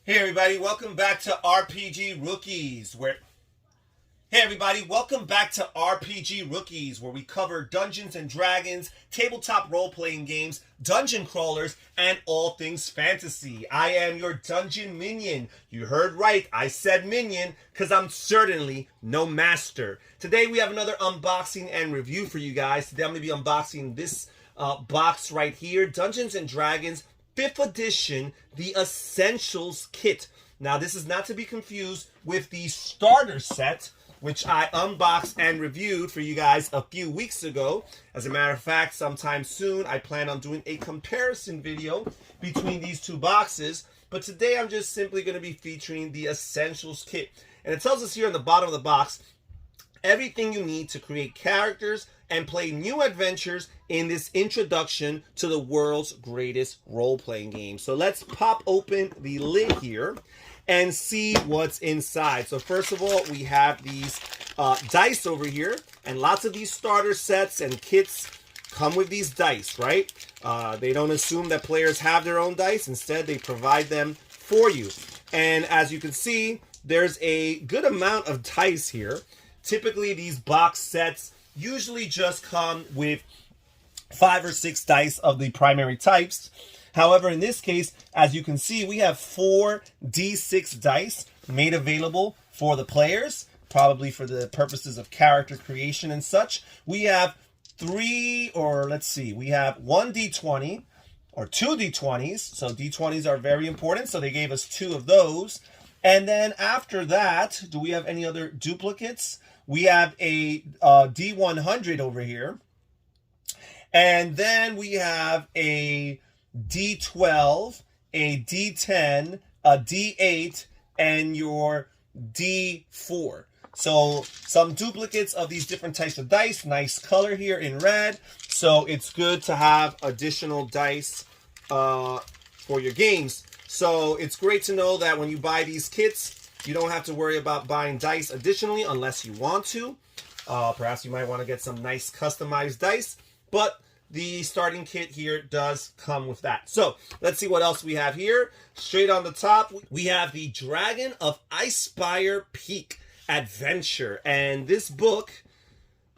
Hey everybody, welcome back to RPG Rookies. Welcome back to RPG Rookies, where we cover Dungeons and Dragons, tabletop role-playing games, dungeon crawlers, and all things fantasy. I am your dungeon minion. You heard right, I said minion, because I'm certainly no master. Today we have another unboxing and review for you guys. Today I'm going to be unboxing this box right here, Dungeons and Dragons 5th edition, the Essentials Kit. Now, this is not to be confused with the starter set, which I unboxed and reviewed for you guys a few weeks ago. As a matter of fact, sometime soon, I plan on doing a comparison video between these two boxes. But today, I'm just simply going to be featuring the Essentials Kit. And it tells us here on the bottom of the box, everything you need to create characters and play new adventures in this introduction to the world's greatest role-playing game. So let's pop open the lid here and see what's inside. So first of all, we have these dice over here, and lots of these starter sets and kits come with these dice, right? They don't assume that players have their own dice. Instead, they provide them for you. And as you can see, there's a good amount of dice here. Typically, these box sets usually just come with 5 or 6 dice of the primary types. However, in this case, as you can see, we have 4 D6 dice made available for the players, probably for the purposes of character creation and such. We have we have 1 D20 or 2 D20s. So D20s are very important. So they gave us 2 of those. And then after that, do we have any other duplicates? We have a D100 over here. And then we have a D12, a D10, a D8, and your D4. So some duplicates of these different types of dice. Nice color here in red. So it's good to have additional dice for your games. So it's great to know that when you buy these kits, you don't have to worry about buying dice additionally unless you want to. Perhaps you might want to get some nice customized dice, but the starting kit here does come with that. So let's see what else we have here. Straight on the top, we have the Dragon of Spire Peak Adventure. And this book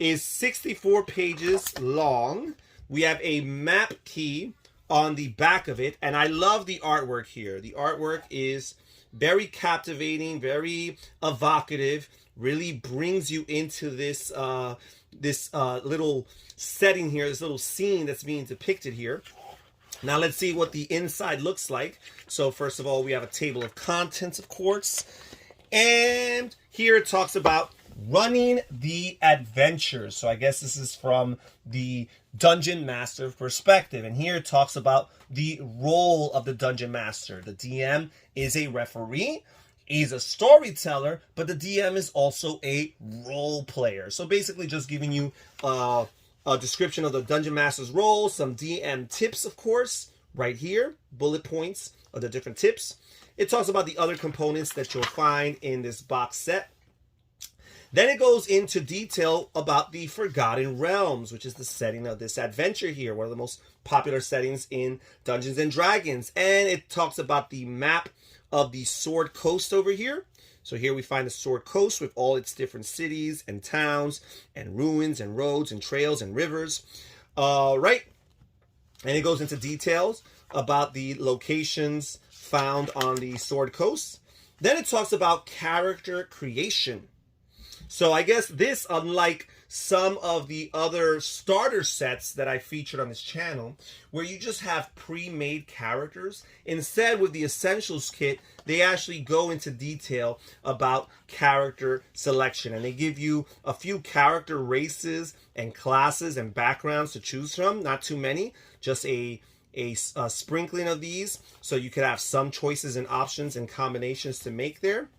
is 64 pages long. We have a map key on the back of it, and I love the artwork here. The artwork is very captivating, very evocative, really brings you into this little setting here, this little scene that's being depicted here. Now let's see what the inside looks like. So first of all, we have a table of contents, of course, and here it talks about running the adventures. So I guess this is from the Dungeon Master perspective. And here it talks about the role of the Dungeon Master. The DM is a referee. He's a storyteller, but the DM is also a role player. So basically just giving you a description of the Dungeon Master's role, some DM tips, of course, right here, bullet points of the different tips. It talks about the other components that you'll find in this box set. Then it goes into detail about the Forgotten Realms, which is the setting of this adventure here, one of the most popular settings in Dungeons and Dragons. And it talks about the map of the Sword Coast over here. So here we find the Sword Coast with all its different cities and towns and ruins and roads and trails and rivers. Right? And it goes into details about the locations found on the Sword Coast. Then it talks about character creation. So I guess this, unlike some of the other starter sets that I featured on this channel, where you just have pre-made characters, instead with the Essentials Kit, they actually go into detail about character selection. And they give you a few character races and classes and backgrounds to choose from. Not too many, just a sprinkling of these. So you could have some choices and options and combinations to make there.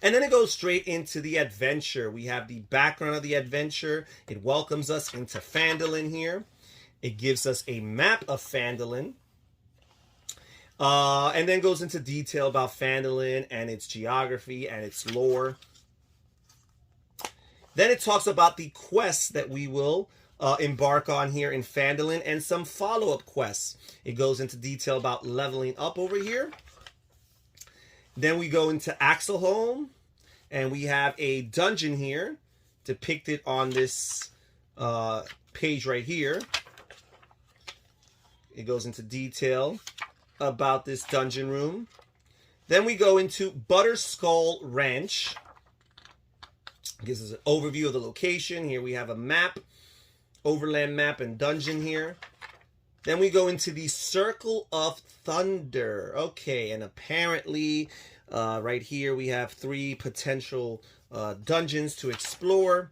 And then it goes straight into the adventure. We have the background of the adventure. It welcomes us into Phandalin here. It gives us a map of Phandalin. And then goes into detail about Phandalin and its geography and its lore. Then it talks about the quests that we will embark on here in Phandalin and some follow-up quests. It goes into detail about leveling up over here. Then we go into Axelholm, and we have a dungeon here depicted on this page right here. It goes into detail about this dungeon room. Then we go into Butterskull Ranch. It gives us an overview of the location. Here we have a map, overland map and dungeon here. Then we go into the Circle of Thunder. Okay, and apparently right here we have 3 potential dungeons to explore.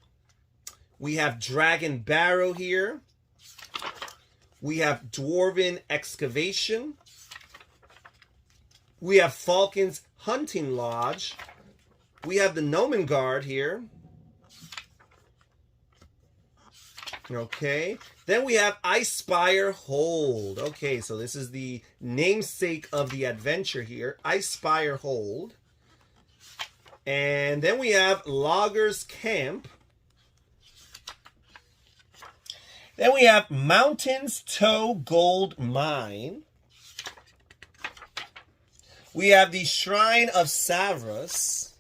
We have Dragon Barrow here. We have Dwarven Excavation. We have Falcon's Hunting Lodge. We have the Gnomengard here. Okay. Then we have Spire Hold. Okay, so this is the namesake of the adventure here. Spire Hold. And then we have Logger's Camp. Then we have Mountain's Toe Gold Mine. We have the Shrine of Savras.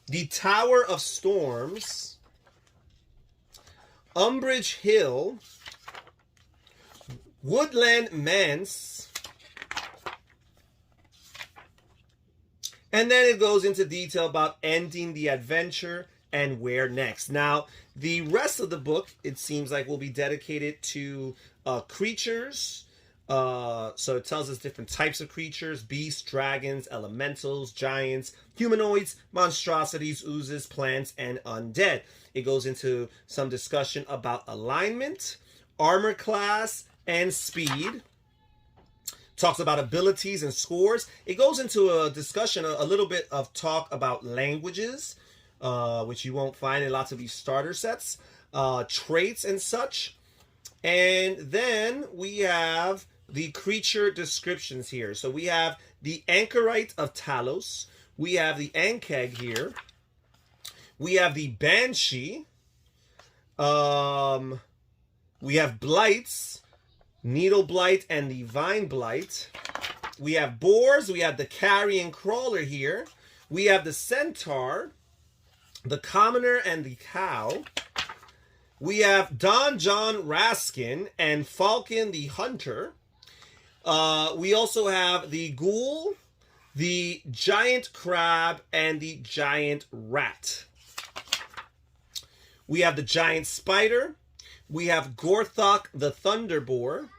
The Tower of Storms. Umbridge Hill. Woodland Manse. And then it goes into detail about ending the adventure and where next. Now, the rest of the book, it seems like, will be dedicated to creatures. So it tells us different types of creatures: beasts, dragons, elementals, giants, humanoids, monstrosities, oozes, plants, and undead. It goes into some discussion about alignment, armor class, and speed. Talks about abilities and scores. It goes into a discussion, a little bit of talk about languages, which you won't find in lots of these starter sets, traits and such. And then we have the creature descriptions here. So we have the Anchorite of Talos. We have the Ankeg here. We have the Banshee. We have Blights, Needle Blight and the Vine Blight. We have Boars. We have the Carrion Crawler here. We have the Centaur, the Commoner and the Cow. We have Don John Raskin and Falcon the Hunter. We also have the Ghoul, the Giant Crab, and the Giant Rat. We have the Giant Spider. We have Gorthok the Thunderboar.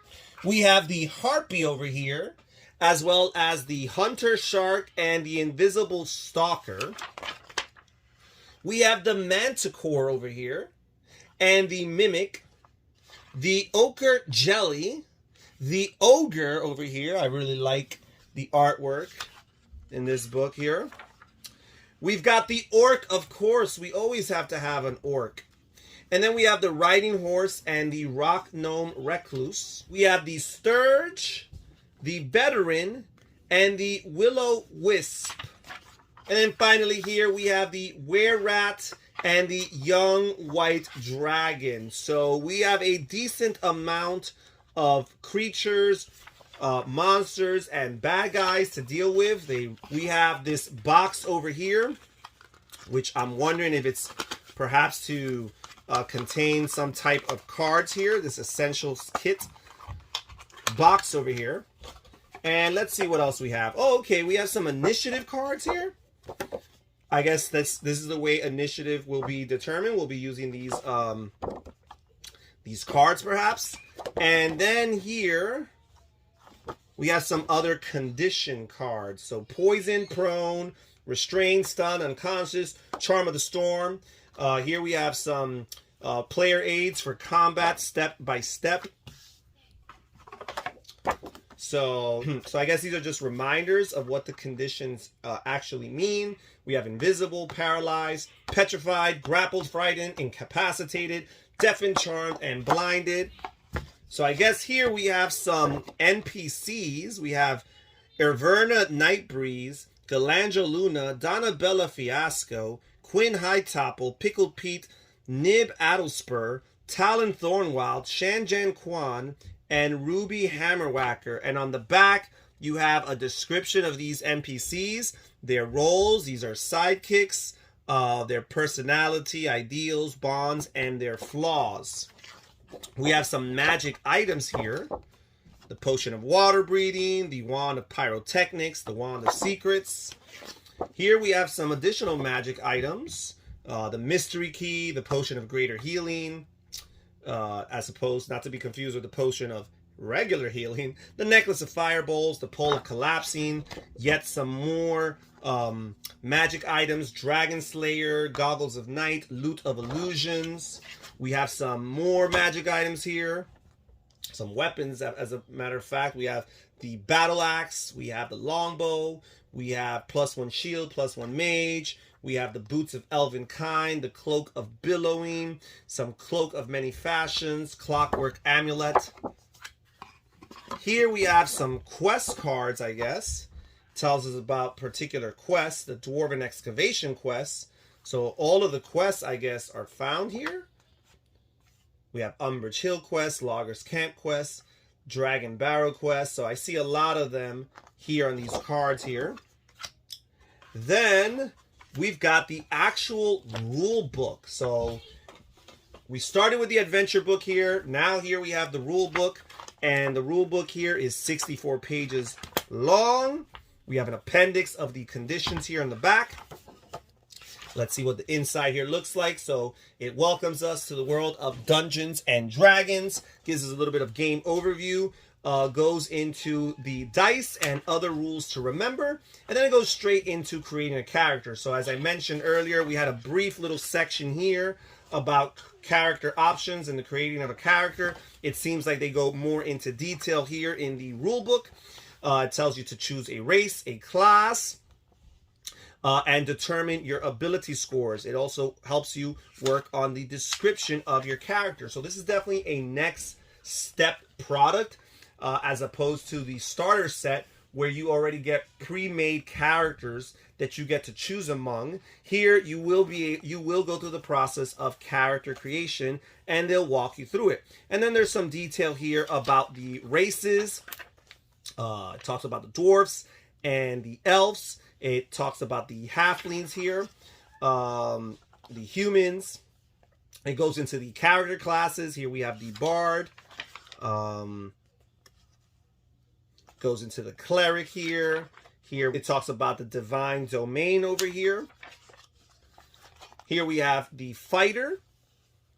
We have the Harpy over here, as well as the Hunter Shark and the Invisible Stalker. We have the Manticore over here, and the Mimic, the Ochre Jelly, the Ogre over here. I really like the artwork in this book here. We've got the Orc, of course. We always have to have an Orc. And then we have the Riding Horse and the Rock Gnome Recluse. We have the Sturge, the Veteran, and the Will-O-Wisp. And then finally here we have the Were-Rat and the Young White Dragon. So we have a decent amount of creatures, monsters, and bad guys to deal with. We have this box over here, which I'm wondering if it's perhaps to contain some type of cards here. This Essentials Kit box over here. And let's see what else we have. Oh, okay, we have some initiative cards here. I guess this is the way initiative will be determined. We'll be using these cards perhaps. And then here we have some other condition cards. So poison, prone, restrained, stunned, unconscious, charm of the storm. Here we have some player aids for combat step by step. So I guess these are just reminders of what the conditions actually mean. We have invisible, paralyzed, petrified, grappled, frightened, incapacitated, deafened, charmed, and blinded. So I guess here we have some NPCs. We have Erverna Nightbreeze, Galandra Luna, Donabella Fiasco, Quinn Hightopple, Pickled Pete, Nib Addlespur, Talon Thornwild, Shanjan Quan, and Ruby Hammerwhacker. And on the back, you have a description of these NPCs, their roles. These are sidekicks, their personality, ideals, bonds, and their flaws. We have some magic items here. The potion of water breathing, the wand of pyrotechnics, the wand of secrets. Here we have some additional magic items. The mystery key, the potion of greater healing, as opposed, not to be confused with the potion of regular healing, the necklace of fireballs, the pole of collapsing, yet some more magic items, dragon slayer, goggles of night, loot of illusions. We have some more magic items here, some weapons. As a matter of fact, we have the battle axe, we have the longbow, we have +1 shield, +1 mage. We have the boots of elven kind, the cloak of billowing, some cloak of many fashions, clockwork amulet. Here we have some quest cards, I guess. Tells us about particular quests, the dwarven excavation quests. So all of the quests, I guess, are found here. We have Umbridge Hill quest, Logger's Camp quest, Dragon Barrow quest. So I see a lot of them here on these cards here. Then we've got the actual rule book. So we started with the adventure book here. Now here we have the rule book. And the rule book here is 64 pages long. We have an appendix of the conditions here in the back. Let's see what the inside here looks like. So it welcomes us to the world of Dungeons and Dragons. Gives us a little bit of game overview. Goes into the dice and other rules to remember. And then it goes straight into creating a character. So as I mentioned earlier, we had a brief little section here about character options and the creating of a character. It seems like they go more into detail here in the rule book. It tells you to choose a race, a class, and determine your ability scores. It also helps you work on the description of your character. So this is definitely a next step product, as opposed to the starter set where you already get pre-made characters that you get to choose among. Here you will go through the process of character creation, and they'll walk you through it. And then there's some detail here about the races. It talks about the dwarfs and the elves. It talks about the halflings here, the humans. It goes into the character classes. Here we have the bard. Goes into the cleric here. Here it talks about the divine domain over here. Here we have the fighter.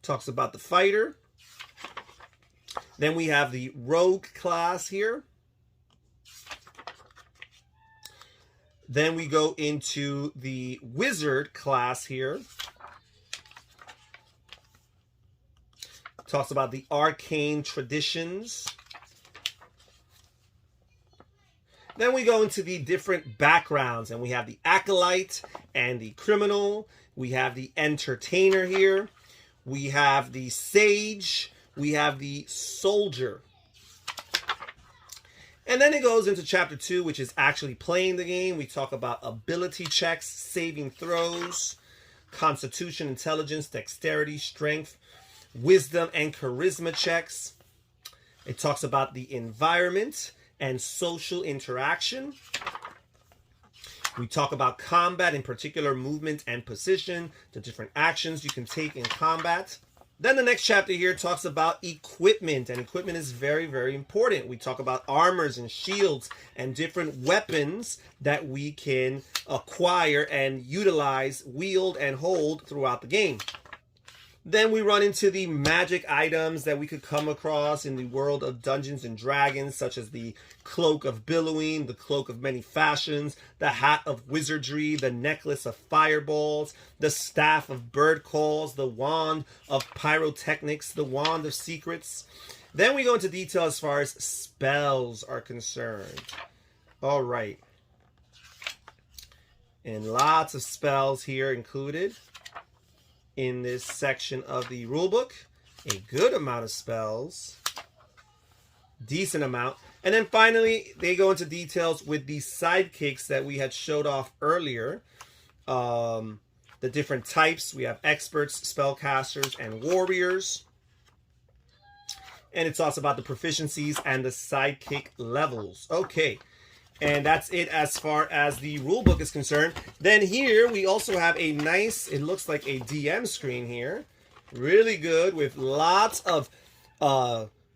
Talks about the fighter. Then we have the rogue class here. Then we go into the wizard class here. Talks about the arcane traditions. Then we go into the different backgrounds, and we have the acolyte and the criminal. We have the entertainer here. We have the sage. We have the soldier. And then it goes into chapter 2, which is actually playing the game. We talk about ability checks, saving throws, constitution, intelligence, dexterity, strength, wisdom, and charisma checks. It talks about the environment and social interaction. We talk about combat, in particular movement and position, the different actions you can take in combat. Then the next chapter here talks about equipment, and equipment is very, very important. We talk about armors and shields and different weapons that we can acquire and utilize, wield, and hold throughout the game. Then we run into the magic items that we could come across in the world of Dungeons and Dragons, such as the cloak of billowing, the cloak of many fashions, the hat of wizardry, the necklace of fireballs, the staff of bird calls, the wand of pyrotechnics, the wand of secrets. Then we go into detail as far as spells are concerned. All right. And lots of spells here included in this section of the rulebook. A good amount of spells. Decent amount. And then finally, they go into details with the sidekicks that we had showed off earlier. The different types. We have experts, spellcasters, and warriors. And it talks about the proficiencies and the sidekick levels. Okay. And that's it as far as the rule book is concerned. Then here we also have a nice, it looks like a DM screen here. Really good with lots of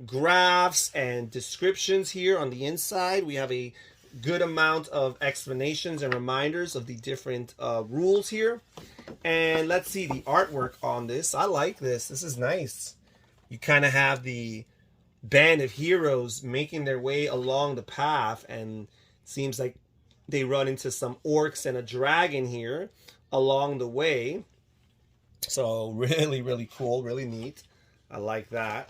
graphs and descriptions here on the inside. We have a good amount of explanations and reminders of the different rules here. And let's see the artwork on this. I like this. This is nice. You kind of have the band of heroes making their way along the path, and it seems like they run into some orcs and a dragon here along the way. So really, really cool, really neat. I like that.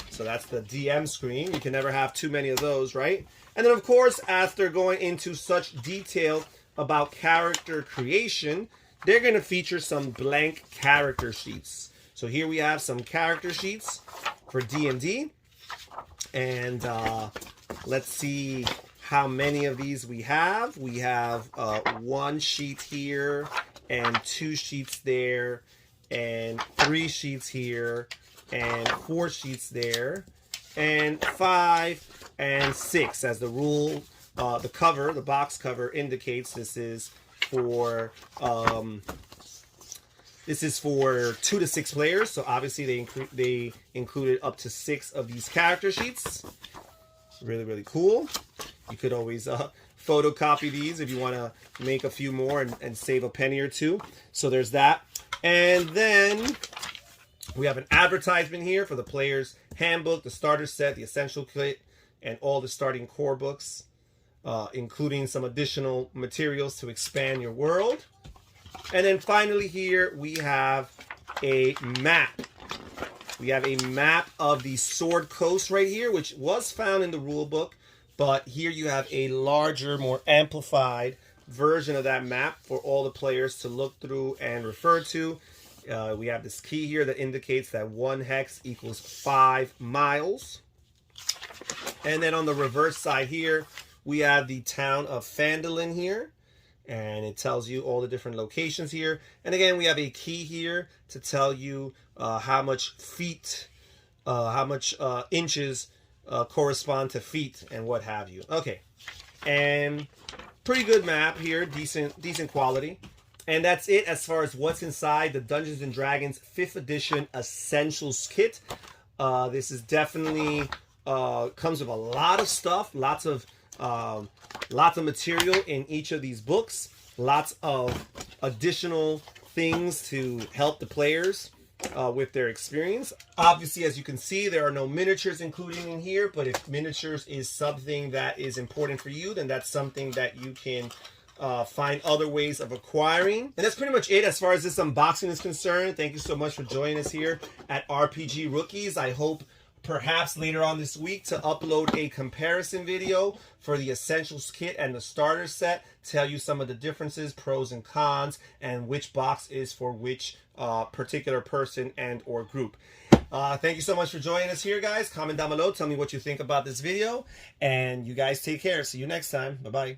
So that's the DM screen. You can never have too many of those, right? And then, of course, after going into such detail about character creation, they're going to feature some blank character sheets. So here we have some character sheets for D&D. And let's see how many of these we have. We have one sheet here and 2 sheets there and 3 sheets here and 4 sheets there and 5 and 6 as the rule. The cover, the box cover indicates this is for 2 to 6 players. So obviously they included up to 6 of these character sheets. Really, really cool. You could always photocopy these if you want to make a few more and save a penny or two. So there's that. And then we have an advertisement here for the player's handbook, the starter set, the essential kit, and all the starting core books, including some additional materials to expand your world. And then finally here we have a map. We have a map of the Sword Coast right here, which was found in the rule book, but here you have a larger, more amplified version of that map for all the players to look through and refer to. We have this key here that indicates that 1 hex equals 5 miles. And then on the reverse side here, we have the town of Phandalin here. And it tells you all the different locations here. And again, we have a key here to tell you how much feet, inches correspond to feet and what have you. Okay, and pretty good map here, decent quality. And that's it as far as what's inside the Dungeons & Dragons 5th edition Essentials Kit. This is definitely comes with a lot of stuff, lots of material in each of these books, lots of additional things to help the players with their experience. Obviously, as you can see, there are no miniatures included in here, but if miniatures is something that is important for you, then that's something that you can find other ways of acquiring. And that's pretty much it as far as this unboxing is concerned. Thank you so much for joining us here at RPG Rookies. I hope perhaps later on this week to upload a comparison video for the Essentials Kit and the starter set, tell you some of the differences, pros and cons, and which box is for which particular person and or group. Thank you so much for joining us here, guys. Comment down below, tell me what you think about this video, and you guys take care. See you next time. Bye-bye.